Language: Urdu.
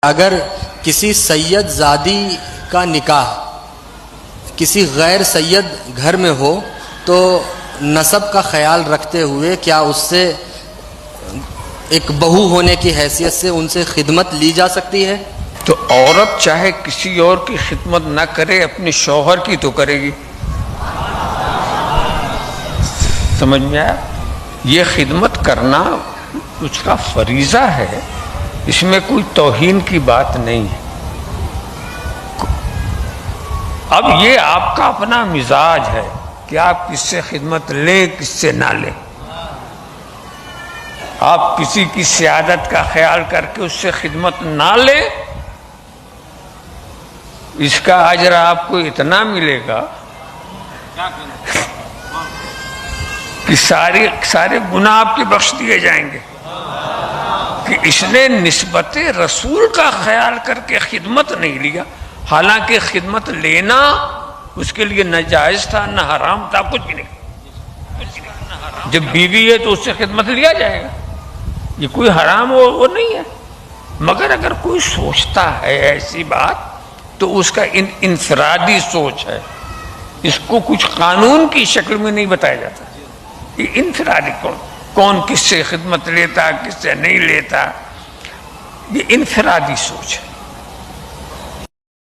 اگر کسی سید زادی کا نکاح کسی غیر سید گھر میں ہو تو نسب کا خیال رکھتے ہوئے کیا اس سے ایک بہو ہونے کی حیثیت سے ان سے خدمت لی جا سکتی ہے؟ تو عورت چاہے کسی اور کی خدمت نہ کرے، اپنے شوہر کی تو کرے گی۔ سمجھ میں آیا؟ یہ خدمت کرنا اس کا فریضہ ہے، اس میں کوئی توہین کی بات نہیں ہے۔ اب یہ آپ کا اپنا مزاج ہے کہ آپ کس سے خدمت لیں، کس سے نہ لیں۔ آپ کسی کی سیادت کا خیال کر کے اس سے خدمت نہ لیں، اس کا اجر آپ کو اتنا ملے گا کہ سارے گناہ آپ کے بخش دیے جائیں گے کہ اس نے نسبت رسول کا خیال کر کے خدمت نہیں لیا، حالانکہ خدمت لینا اس کے لیے نہ جائز تھا نہ حرام تھا، کچھ بھی نہیں۔ جب بیوی ہے تو اس سے خدمت لیا جائے گا، یہ کوئی حرام وہ نہیں ہے۔ مگر اگر کوئی سوچتا ہے ایسی بات تو اس کا انفرادی سوچ ہے، اس کو کچھ قانون کی شکل میں نہیں بتایا جاتا۔ یہ انفرادی کون کس سے خدمت لیتا، کس سے نہیں لیتا، یہ انفرادی سوچ ہے۔